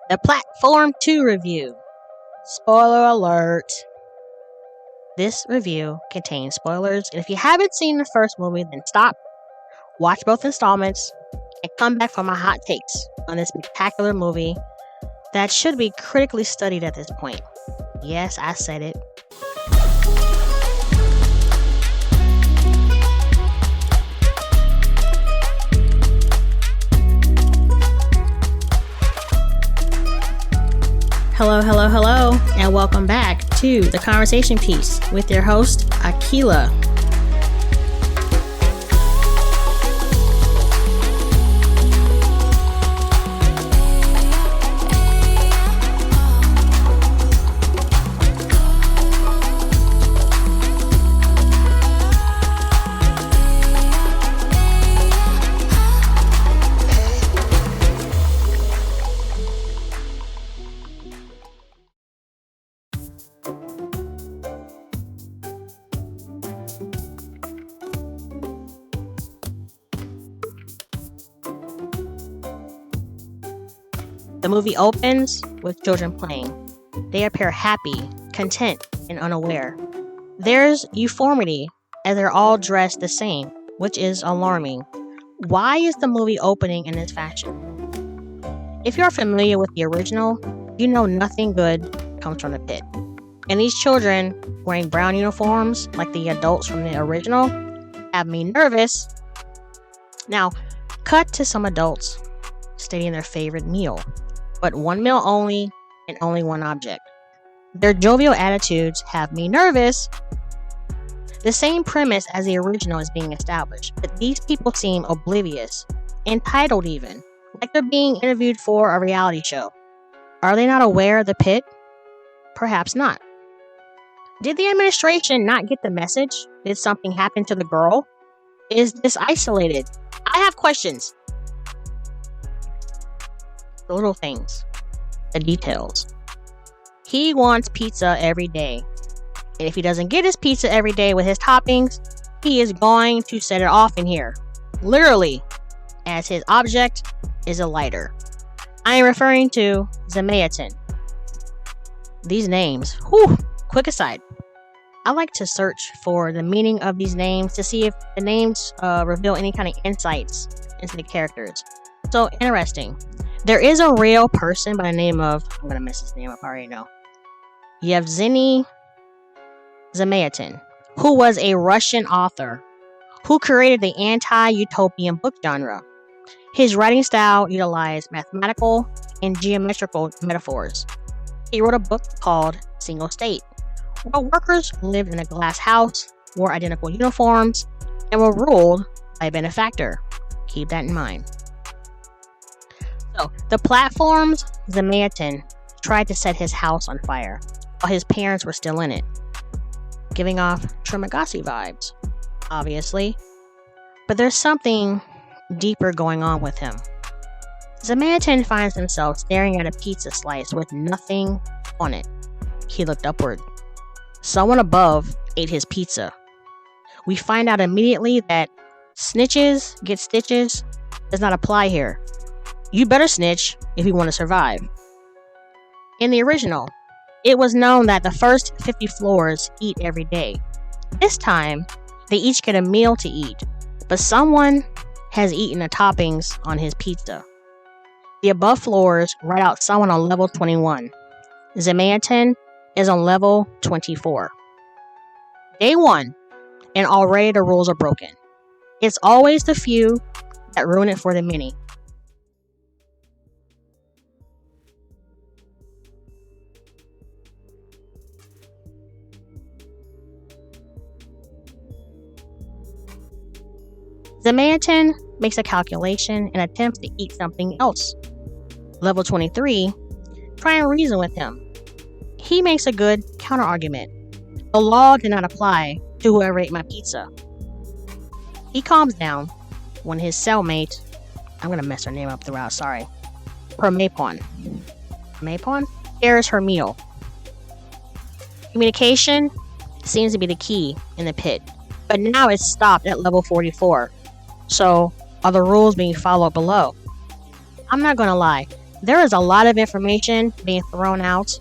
The Platform 2 review. Spoiler alert. This review contains spoilers, and if you haven't seen the first movie, then stop, watch both installments, and come back for my hot takes on this spectacular movie that should be critically studied at this point. Yes, I said it. Hello, and welcome back to The Conversation Piece with your host, Akila. The movie opens with children playing. They appear happy, content, and unaware. There's uniformity as they're all dressed the same, which is alarming. Why is the movie opening in this fashion? If you're familiar with the original, you know nothing good comes from the pit. And these children wearing brown uniforms like the adults from the original have me nervous. Now, cut to some adults stating their favorite meal. But one meal only, and only one object. Their jovial attitudes have me nervous. The same premise as the original is being established, but these people seem oblivious, entitled even, like they're being interviewed for a reality show. Are they not aware of the pit? Perhaps not. Did the administration not get the message? Did something happen to the girl? Is this isolated? I have questions. The little things, the details. He wants pizza every day. And if he doesn't get his pizza every day with his toppings, he is going to set it off in here. Literally, as his object is a lighter. I am referring to Zamayatin. These names. Whew, quick aside. I like to search for the meaning of these names to see if the names reveal any kind of insights into the characters. So, interesting. There is a real person by the name of, I'm going to mess his name up, I already know, Yevgeny Zamayatin, who was a Russian author who created the anti-utopian book genre. His writing style utilized mathematical and geometrical metaphors. He wrote a book called Single State, where workers lived in a glass house, wore identical uniforms, and were ruled by a benefactor. Keep that in mind. So, the platforms, Zamayatin tried to set his house on fire while his parents were still in it, giving off Trimagasi vibes, obviously. But there's something deeper going on with him. Zamayatin finds himself staring at a pizza slice with nothing on it. He looked upward. Someone above ate his pizza. We find out immediately that snitches get stitches does not apply here. You better snitch if you want to survive. In the original, it was known that the first 50 floors eat every day. This time, they each get a meal to eat, but someone has eaten the toppings on his pizza. The above floors write out someone on level 21. Zamayatin is on level 24. Day 1, and already the rules are broken. It's always the few that ruin it for the many. Zamayatin makes a calculation and attempts to eat something else. Level 23, try and reason with him. He makes a good counter-argument. The law did not apply to whoever ate my pizza. He calms down when his cellmate, I'm going to mess her name up throughout, sorry, Mapon, shares her meal. Communication seems to be the key in the pit, but now it's stopped at level 44. So, are the rules being followed below? I'm not gonna lie, There is a lot of information being thrown out,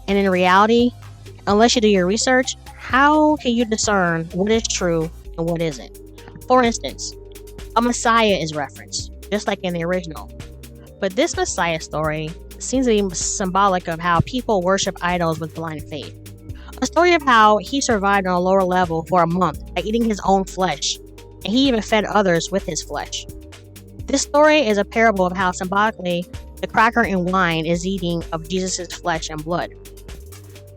and in reality, unless you do your research, how can you discern what is true and what isn't? For instance, a Messiah is referenced, just like in the original. But this Messiah story seems to be symbolic of how people worship idols with blind faith. A story of how he survived on a lower level for a month by eating his own flesh, and he even fed others with his flesh. This story is a parable of how symbolically the cracker and wine is eating of Jesus' flesh and blood.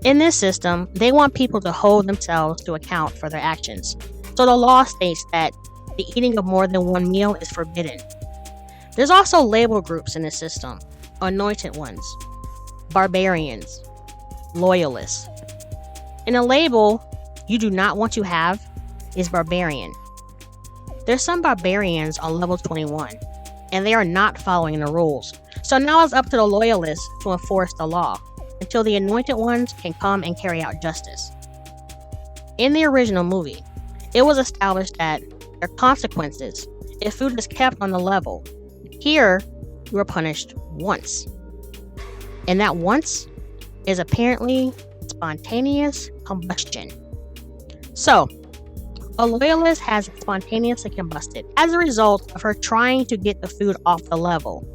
In this system, they want people to hold themselves to account for their actions. So the law states that the eating of more than one meal is forbidden. There's also label groups in this system: anointed ones, barbarians, loyalists. And a label you do not want to have is barbarian. There's some barbarians on level 21, and they are not following the rules. So now it's up to the loyalists to enforce the law, until the anointed ones can come and carry out justice. In the original movie, it was established that there are consequences if food is kept on the level. Here, you are punished once. And that once is apparently spontaneous combustion. So, a loyalist has spontaneously combusted as a result of her trying to get the food off the level.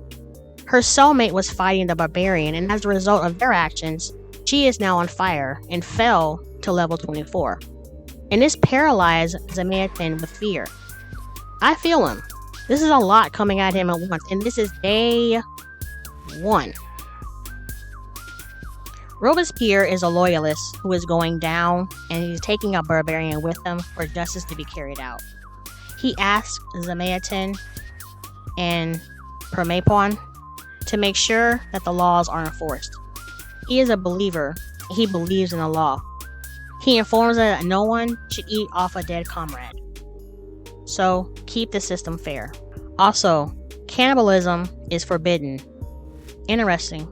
Her cellmate was fighting the barbarian, and as a result of their actions, she is now on fire and fell to level 24. And this paralyzed Zamyatin with fear. I feel him. This is a lot coming at him at once, and this is day 1. Robespierre is a loyalist who is going down, and he's taking a barbarian with him for justice to be carried out. He asks Zamyatin and Permapon to make sure that the laws are enforced. He is a believer. He believes in the law. He informs her that no one should eat off a dead comrade. So, keep the system fair. Also, cannibalism is forbidden. Interesting.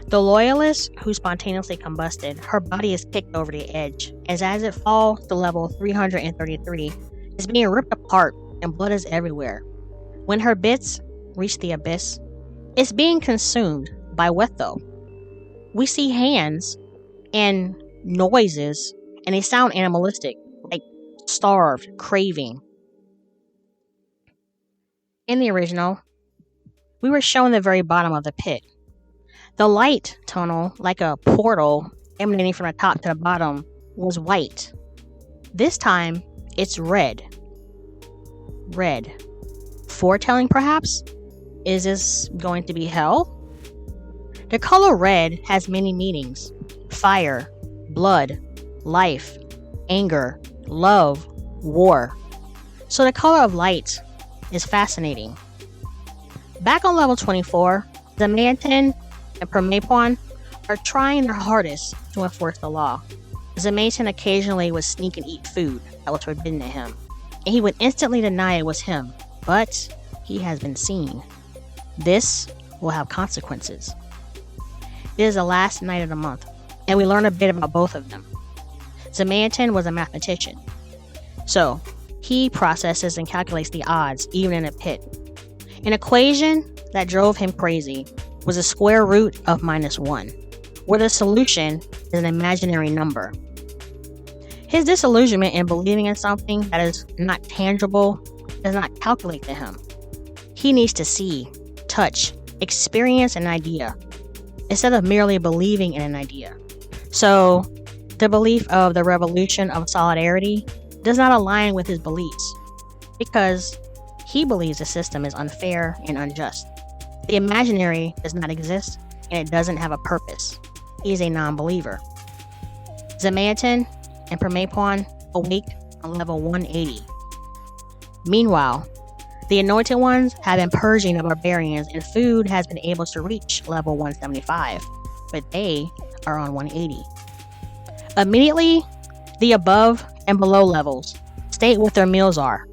The loyalist who spontaneously combusted, her body is kicked over the edge, as it falls to level 333, is being ripped apart and blood is everywhere. When her bits reach the abyss, it's being consumed by what though? We see hands and noises, and they sound animalistic, like starved, craving. In the original, we were shown the very bottom of the pit. The light tunnel, like a portal emanating from the top to the bottom, was white. This time, it's red. Red. Foretelling, perhaps? Is this going to be hell? The color red has many meanings: fire, blood, life, anger, love, war. So the color of light is fascinating. Back on level 24, Zamyatin and Permapon are trying their hardest to enforce the law. Zamyatin occasionally would sneak and eat food that was forbidden to him, and he would instantly deny it was him, but he has been seen. This will have consequences. It is the last night of the month, and we learn a bit about both of them. Zamyatin was a mathematician, so he processes and calculates the odds even in a pit. An equation that drove him crazy was the square root of -1, where the solution is an imaginary number. His disillusionment in believing in something that is not tangible does not calculate to him. He needs to see, touch, experience an idea, instead of merely believing in an idea. So, the belief of the revolution of solidarity does not align with his beliefs, because he believes the system is unfair and unjust. The imaginary does not exist, and it doesn't have a purpose. He is a non-believer. Zamyatin and Permapon awake on level 180. Meanwhile, the anointed ones have been purging the barbarians, and food has been able to reach level 175, but they are on 180. Immediately, the above and below levels state what their meals are.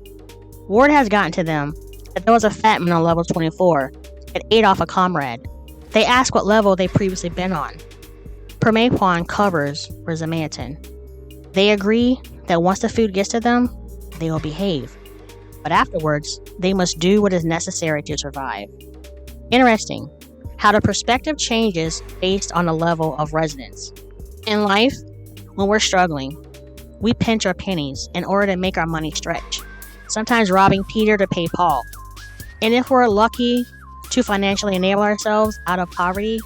Word has gotten to them that there was a fat man on level 24 that ate off a comrade. They ask what level they previously been on. Permapon covers for Zamyatin. They agree that once the food gets to them, they will behave, but afterwards, they must do what is necessary to survive. Interesting how the perspective changes based on the level of resonance. In life, when we're struggling, we pinch our pennies in order to make our money stretch, sometimes robbing Peter to pay Paul. And if we're lucky to financially enable ourselves out of poverty,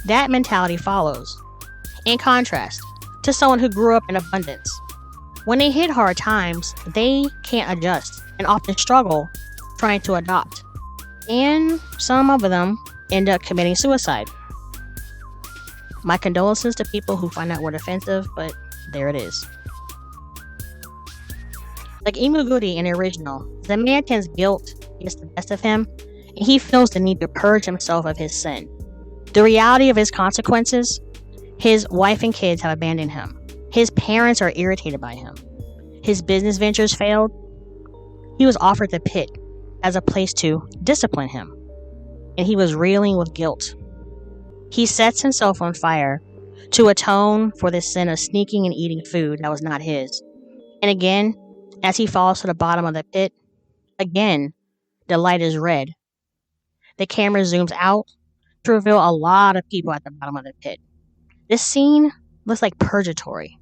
that mentality follows. In contrast to someone who grew up in abundance, when they hit hard times, they can't adjust and often struggle trying to adopt. And some of them end up committing suicide. My condolences to people who find that word offensive, but there it is. Like Imuguri in the original, the man's guilt gets the best of him, and he feels the need to purge himself of his sin. The reality of his consequences: his wife and kids have abandoned him. His parents are irritated by him. His business ventures failed. He was offered the pit as a place to discipline him, and he was reeling with guilt. He sets himself on fire to atone for the sin of sneaking and eating food that was not his. And again, as he falls to the bottom of the pit, again, the light is red. The camera zooms out to reveal a lot of people at the bottom of the pit. This scene looks like purgatory.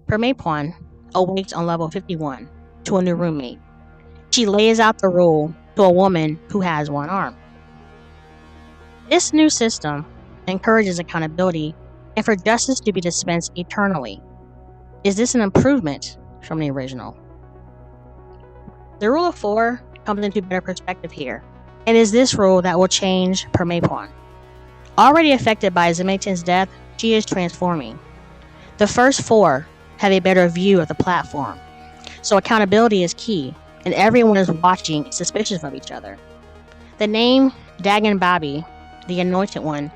Permapuan awakes on level 51 to a new roommate. She lays out the rule to a woman who has one arm. This new system encourages accountability and for justice to be dispensed eternally. Is this an improvement from the original? The rule of 4 comes into better perspective here, and is this rule that will change Permapuan. Already affected by Zemetin's death, she is transforming. The first 4 have a better view of the platform, so accountability is key, and everyone is watching and suspicious of each other. The name Dagon Babi, the Anointed One,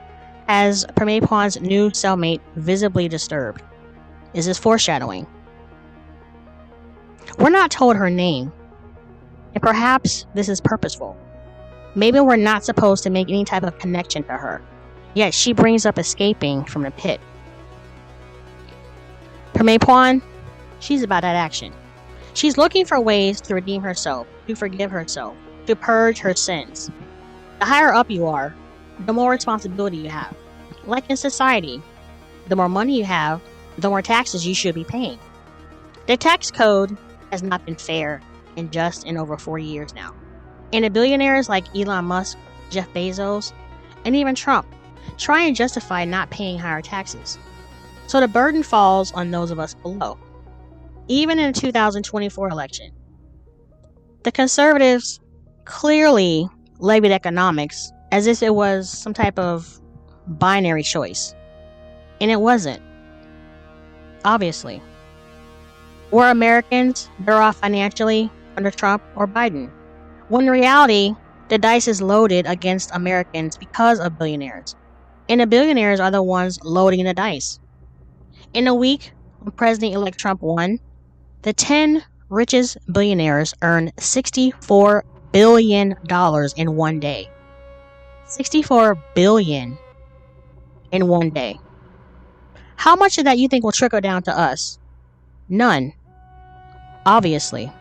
has Permapuan's new cellmate visibly disturbed. Is this foreshadowing? We're not told her name, and perhaps this is purposeful. Maybe we're not supposed to make any type of connection to her, yet she brings up escaping from the pit. Permapuan, she's about that action. She's looking for ways to redeem herself, to forgive herself, to purge her sins. The higher up you are, the more responsibility you have. Like in society, the more money you have, the more taxes you should be paying. The tax code has not been fair and just in over 40 years now. And the billionaires like Elon Musk, Jeff Bezos, and even Trump try and justify not paying higher taxes. So the burden falls on those of us below. Even in the 2024 election, the conservatives clearly labeled economics as if it was some type of binary choice. And it wasn't. Obviously. Were Americans better off financially under Trump or Biden? When in reality, the dice is loaded against Americans because of billionaires. And the billionaires are the ones loading the dice. In a week when President-elect Trump won, the 10 richest billionaires earned $64 billion in one day. $64 billion in one day. How much of that you think will trickle down to us? None. Obviously.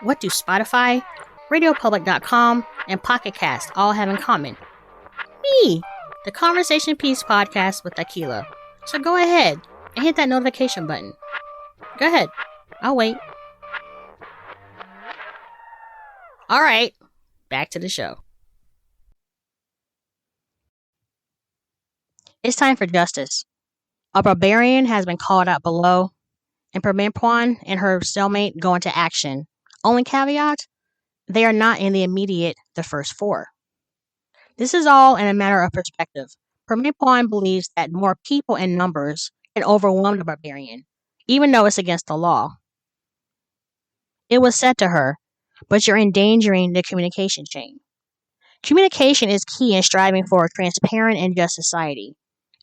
What do Spotify, RadioPublic.com, and Pocket Cast all have in common? Me, the Conversation Piece podcast with Aquila. So go ahead and hit that notification button. Go ahead. I'll wait. Alright, back to the show. It's time for justice. A barbarian has been called out below, and Permapuan and her cellmate go into action. Only caveat, they are not in the immediate the first 4. This is all in a matter of perspective. Permapuan believes that more people in numbers can overwhelm the barbarian, even though it's against the law. It was said to her, but you're endangering the communication chain. Communication is key in striving for a transparent and just society.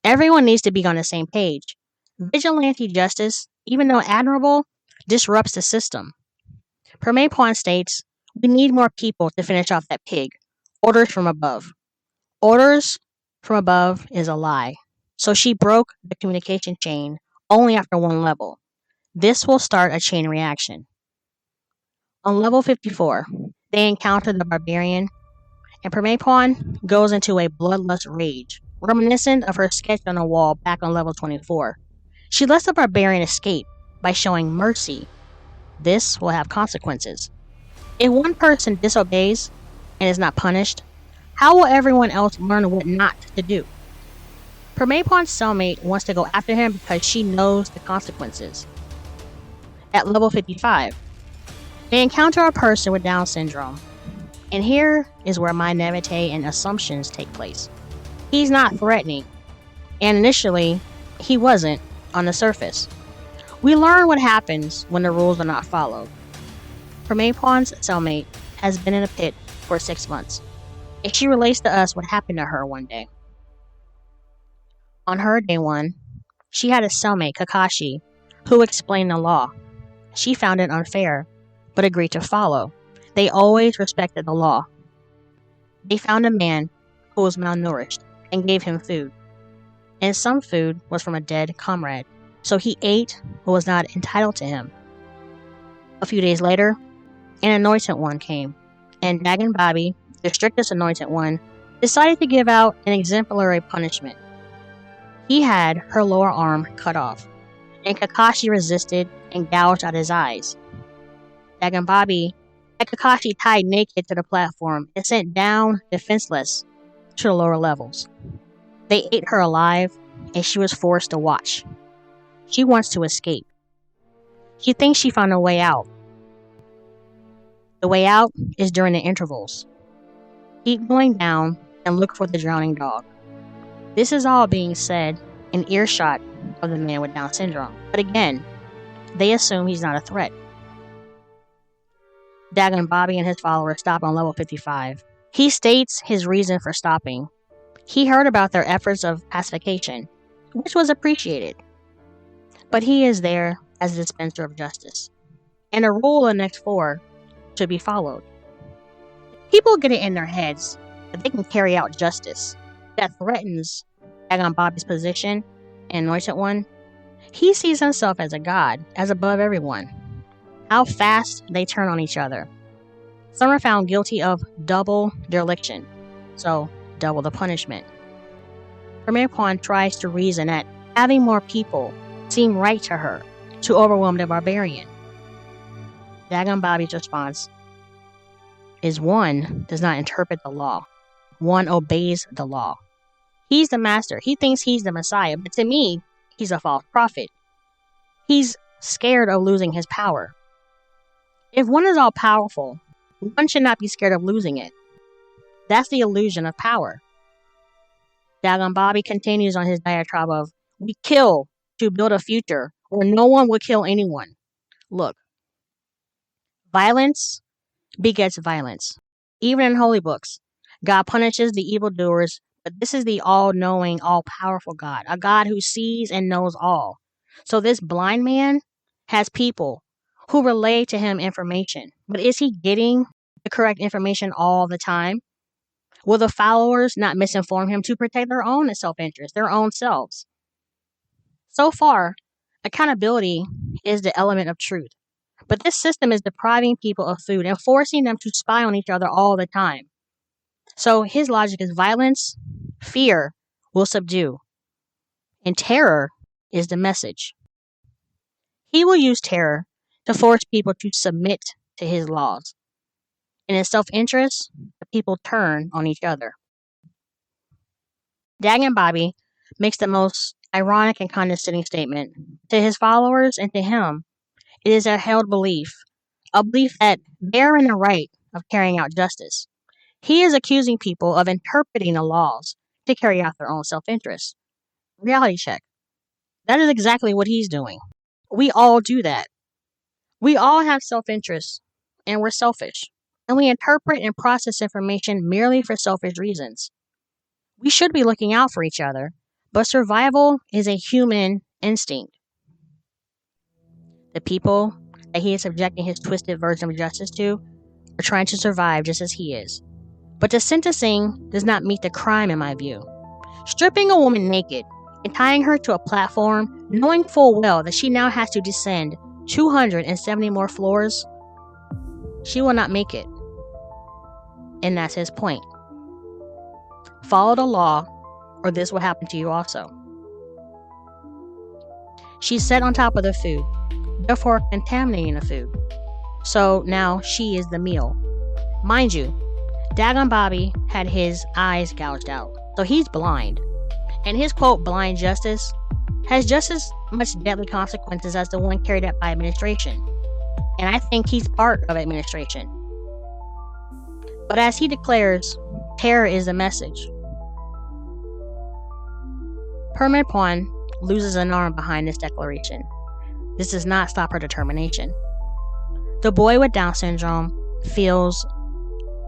Everyone needs to be on the same page. Vigilante justice, even though admirable, disrupts the system. Permaipon states, we need more people to finish off that pig. Orders from above. Orders from above is a lie. So she broke the communication chain only after one level. This will start a chain reaction. On level 54, they encounter the barbarian, and Permaipon goes into a bloodlust rage, reminiscent of her sketch on the wall back on level 24. She lets the barbarian escape by showing mercy. This will have consequences. If one person disobeys and is not punished, how will everyone else learn what not to do? Permaipon's cellmate wants to go after him because she knows the consequences. At level 55, they encounter a person with Down syndrome. And here is where my naivete and assumptions take place. He's not threatening, and initially, he wasn't on the surface. We learn what happens when the rules are not followed. Permaipon's cellmate has been in a pit for 6 months, and she relates to us what happened to her one day. On her day one, she had a cellmate, Kakashi, who explained the law. She found it unfair, but agreed to follow. They always respected the law. They found a man who was malnourished and gave him food. And some food was from a dead comrade, so he ate what was not entitled to him. A few days later, an anointed one came, and Dagon Bobby, the strictest anointed one, decided to give out an exemplary punishment. He had her lower arm cut off, and Kakashi resisted and gouged out his eyes. Dagon Bobby had Kakashi tied naked to the platform and sent down defenseless to the lower levels. They ate her alive, and she was forced to watch. She wants to escape. She thinks she found a way out. The way out is during the intervals. Keep going down and look for the drowning dog. This is all being said in earshot of the man with Down syndrome. But again, they assume he's not a threat. Dagon Bobby and his followers stop on level 55. He states his reason for stopping. He heard about their efforts of pacification, which was appreciated. But he is there as a dispenser of justice. And a rule in the next 4 should be followed. People get it in their heads that they can carry out justice that threatens Dagon Bobby's position and Anointed One. He sees himself as a god, as above everyone. How fast they turn on each other. Some are found guilty of double dereliction, so double the punishment. Permaipon tries to reason that having more people seem right to her to overwhelm the barbarian. Dagon Bobby's response is one does not interpret the law. One obeys the law. He's the master. He thinks he's the Messiah, but to me, he's a false prophet. He's scared of losing his power. If one is all powerful, one should not be scared of losing it. That's the illusion of power. Dagon Bobby continues on his diatribe of, we kill to build a future where no one will kill anyone. Look, violence begets violence. Even in holy books, God punishes the evildoers, but this is the all-knowing, all-powerful God, a God who sees and knows all. So this blind man has people who relay to him information, but is he getting the correct information all the time? Will the followers not misinform him to protect their own self-interest, their own selves? So far, accountability is the element of truth. But this system is depriving people of food and forcing them to spy on each other all the time. So his logic is violence, fear will subdue, and terror is the message. He will use terror to force people to submit to his laws. In his self-interest, the people turn on each other. Dagon Bobby makes the most ironic and condescending statement. To his followers and to him, it is a held belief, a belief that they're in the right of carrying out justice. He is accusing people of interpreting the laws to carry out their own self-interest. Reality check. That is exactly what he's doing. We all do that. We all have self-interest, and we're selfish. and we interpret and process information merely for selfish reasons. We should be looking out for each other, but survival is a human instinct. The people that he is subjecting his twisted version of justice to are trying to survive just as he is. But the sentencing does not meet the crime in my view. Stripping a woman naked and tying her to a platform, knowing full well that she now has to descend 270 more floors, she will not make it. And that's his point. Follow the law, or this will happen to you also. She's set on top of the food, therefore contaminating the food. So now she is the meal. Mind you, Dagon Bobby had his eyes gouged out, so he's blind. And his quote, blind justice, has just as much deadly consequences as the one carried out by administration. And I think he's part of administration. But as he declares, terror is the message. Permit loses an arm behind this declaration. This does not stop her determination. The boy with Down syndrome feels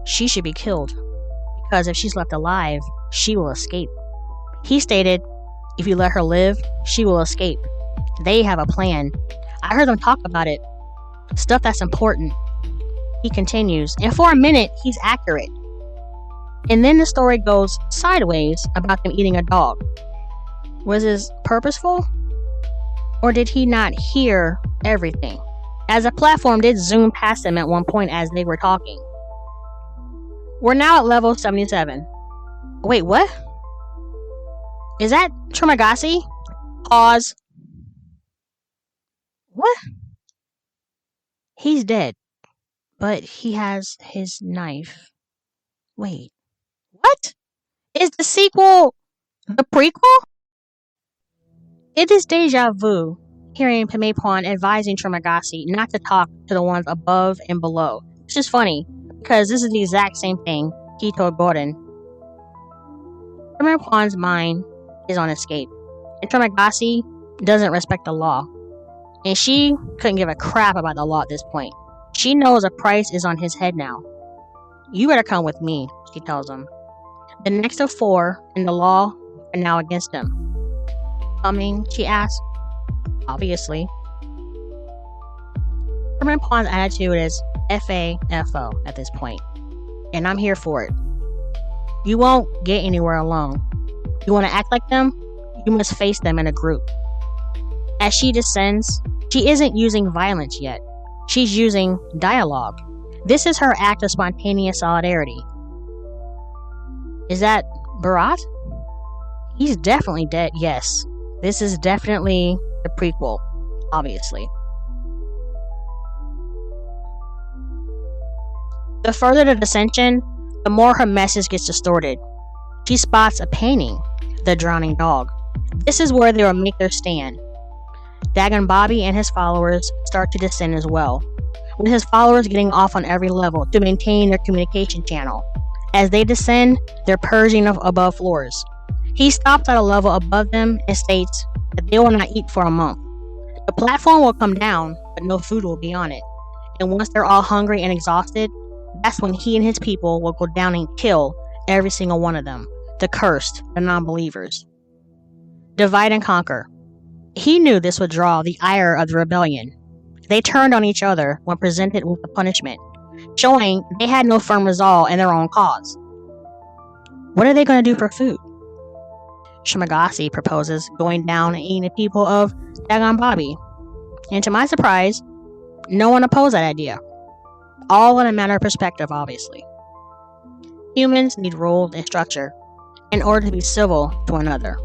she should be killed because if she's left alive, she will escape. He stated, if you let her live, she will escape. They have a plan. I heard them talk about it. Stuff that's important. He continues, and for a minute, he's accurate. And then the story goes sideways about them eating a dog. Was this purposeful? Or did he not hear everything? As a platform did zoom past them at one point as they were talking. We're now at level 77. Wait, what? Is that Trimagasi? Pause. What? He's dead. But he has his knife. Wait. What? Is the sequel the prequel? It is deja vu hearing Pimepon advising Trimagasi not to talk to the ones above and below. It's just funny, because this is the exact same thing he told Gordon. Pimepon's mind is on escape, and Trimagasi doesn't respect the law. And she couldn't give a crap about the law at this point. She knows a price is on his head now. You better come with me, she tells him. The next of four in the law are now against him. Coming, she asks. Obviously. Pimepon's attitude is F-A-F-O at this point. And I'm here for it. You won't get anywhere alone. You want to act like them? You must face them in a group. As she descends, she isn't using violence yet. She's using dialogue. This is her act of spontaneous solidarity. Is that Bharat? He's definitely dead, yes. This is definitely the prequel, obviously. The further the dissension, the more her message gets distorted. She spots a painting, the drowning dog. This is where they will make their stand. Dagon Bobby and his followers start to descend as well, with his followers getting off on every level to maintain their communication channel. As they descend, they're purging of above floors. He stops at a level above them and states that they will not eat for a month. The platform will come down, but no food will be on it. And once they're all hungry and exhausted, that's when he and his people will go down and kill every single one of them, the cursed, the non-believers. Divide and conquer. He knew this would draw the ire of the rebellion. They turned on each other when presented with the punishment, showing they had no firm resolve in their own cause. What are they going to do for food? Trimagasi proposes going down and eating the people of Dagon Bobby. And to my surprise, no one opposed that idea. All in a matter of perspective, obviously. Humans need rules and structure in order to be civil to one another.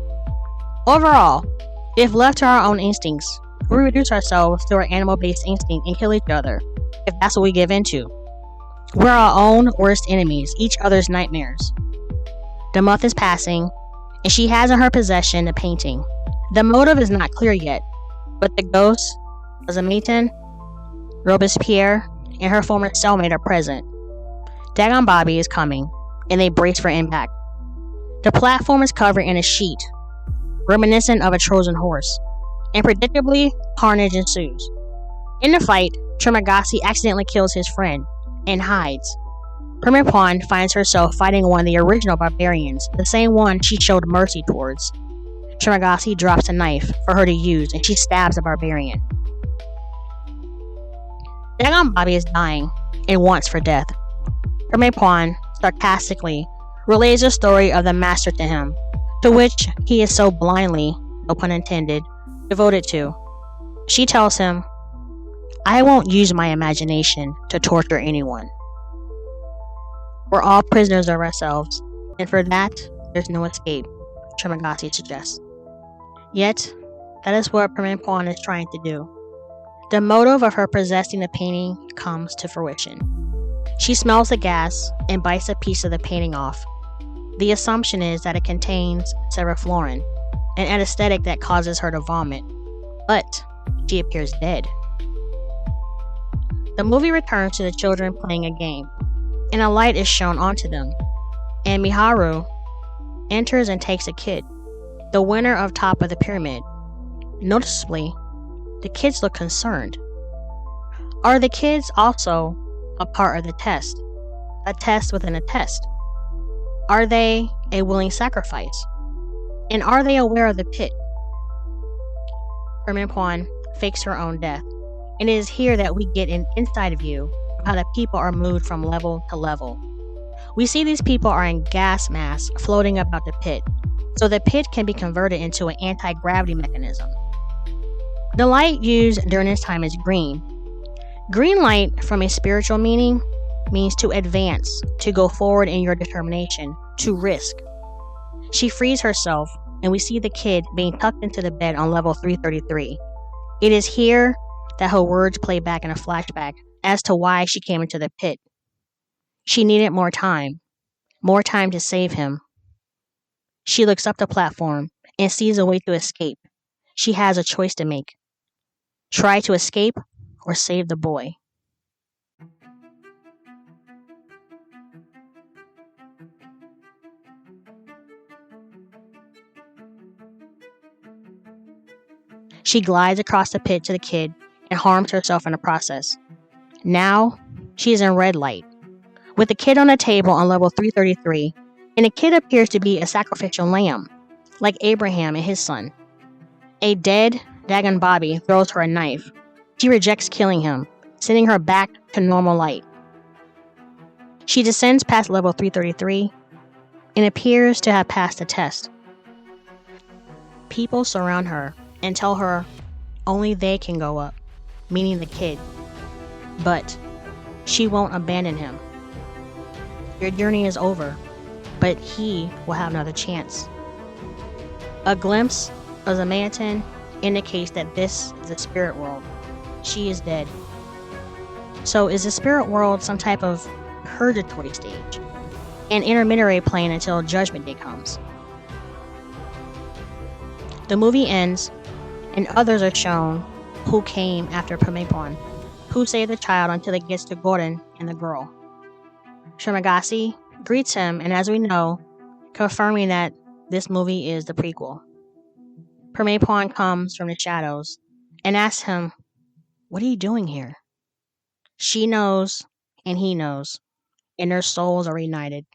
Overall, if left to our own instincts, we reduce ourselves to our animal-based instinct and kill each other, if that's what we give into. We're our own worst enemies, each other's nightmares. The month is passing, and she has in her possession the painting. The motive is not clear yet, but the ghosts of Zamaitan, Robespierre, and her former cellmate are present. Dagon Bobby is coming, and they brace for impact. The platform is covered in a sheet, reminiscent of a Trojan horse, and predictably, carnage ensues. In the fight, Trimagasi accidentally kills his friend, and hides, Permipuan finds herself fighting one of the original barbarians, the same one she showed mercy towards. Shimagasi drops a knife for her to use and she stabs the barbarian. Dagon Bobby is dying and wants for death. Permipuan sarcastically relays the story of the master to him, to which he is so blindly, no pun intended, devoted to. She tells him, "I won't use my imagination to torture anyone. We're all prisoners of ourselves, and for that, there's no escape," Shimagasi suggests. Yet, that is what Permipuan is trying to do. The motive of her possessing the painting comes to fruition. She smells the gas and bites a piece of the painting off. The assumption is that it contains sevoflurane, an anesthetic that causes her to vomit, but she appears dead. The movie returns to the children playing a game, and a light is shown onto them, and Miharu enters and takes a kid, the winner of Top of the Pyramid. Noticeably, the kids look concerned. Are the kids also a part of the test? A test within a test? Are they a willing sacrifice? And are they aware of the pit? Permipuan fakes her own death, and it is here that we get an inside view of how the people are moved from level to level. We see these people are in gas masks floating about the pit, so the pit can be converted into an anti-gravity mechanism. The light used during this time is green. Green light, from a spiritual meaning, means to advance, to go forward in your determination, to risk. She frees herself, and we see the kid being tucked into the bed on level 333. It is here that her words play back in a flashback as to why she came into the pit. She needed more time to save him. She looks up the platform and sees a way to escape. She has a choice to make. Try to escape or save the boy. She glides across the pit to the kid and harms herself in the process. Now, she is in red light, with the kid on a table on level 333, and the kid appears to be a sacrificial lamb, like Abraham and his son. A dead Dagon Bobby throws her a knife. She rejects killing him, sending her back to normal light. She descends past level 333 and appears to have passed the test. People surround her and tell her only they can go up, meaning the kid. But she won't abandon him. Your journey is over, but he will have another chance. A glimpse of Zamyatin indicates that this is the spirit world. She is dead. So is the spirit world some type of purgatory stage? An intermediary plane until Judgment Day comes. The movie ends, and others are shown who came after Permipuan, who saved the child until it gets to Gordon and the girl. Shimagasi greets him, and as we know, confirming that this movie is the prequel. Permipuan comes from the shadows and asks him, "What are you doing here?" She knows, and he knows, and their souls are reunited.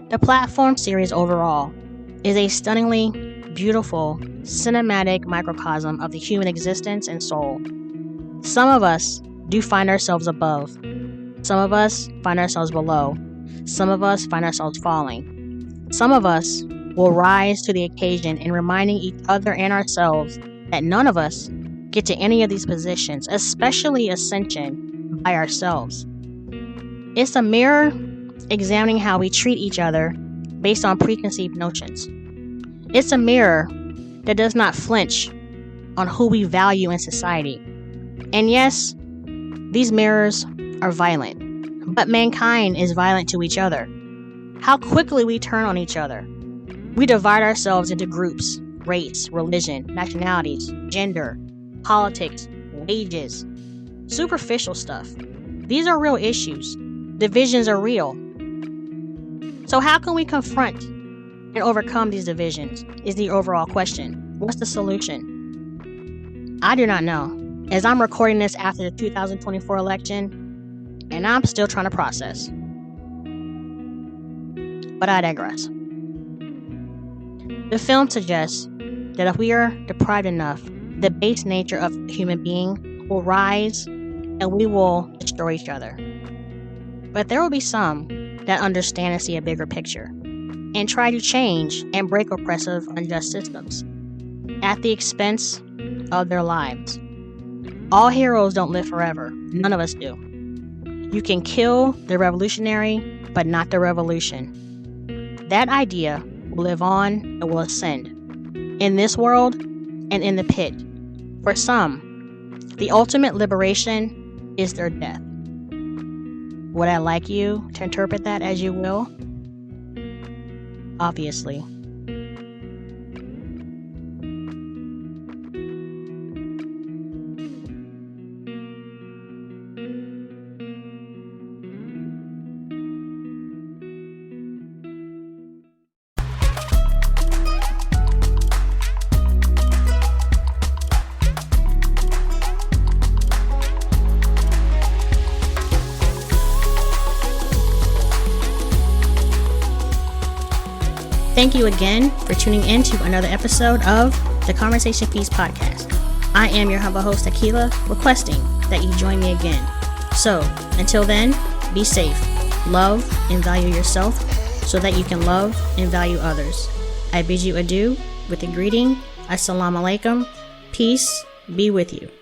The platform series overall is a stunningly beautiful, cinematic microcosm of the human existence and soul. Some of us do find ourselves above. Some of us find ourselves below. Some of us find ourselves falling. Some of us will rise to the occasion in reminding each other and ourselves that none of us get to any of these positions, especially ascension, by ourselves. It's a mirror examining how we treat each other based on preconceived notions. It's a mirror that does not flinch on who we value in society. And yes, these mirrors are violent, but mankind is violent to each other. How quickly we turn on each other. We divide ourselves into groups, race, religion, nationalities, gender, politics, wages. superficial stuff. These are real issues. Divisions are real. So how can we confront and overcome these divisions is the overall question. What's the solution? I do not know, as I'm recording this after the 2024 election, and I'm still trying to process. But I digress. The film suggests that if we are deprived enough, the base nature of a human being will rise and we will destroy each other. But there will be some that understand and see a bigger picture and try to change and break oppressive, unjust systems at the expense of their lives. All heroes don't live forever. None of us do. You can kill the revolutionary, but not the revolution. That idea will live on and will ascend in this world and in the pit. For some, the ultimate liberation is their death. Would I like you to interpret that as you will? Obviously. Thank you again for tuning in to another episode of the Conversation Piece Podcast. I am your humble host, Akila, requesting that you join me again. So, until then, be safe, love, and value yourself so that you can love and value others. I bid you adieu with the greeting, Assalamu alaikum, peace be with you.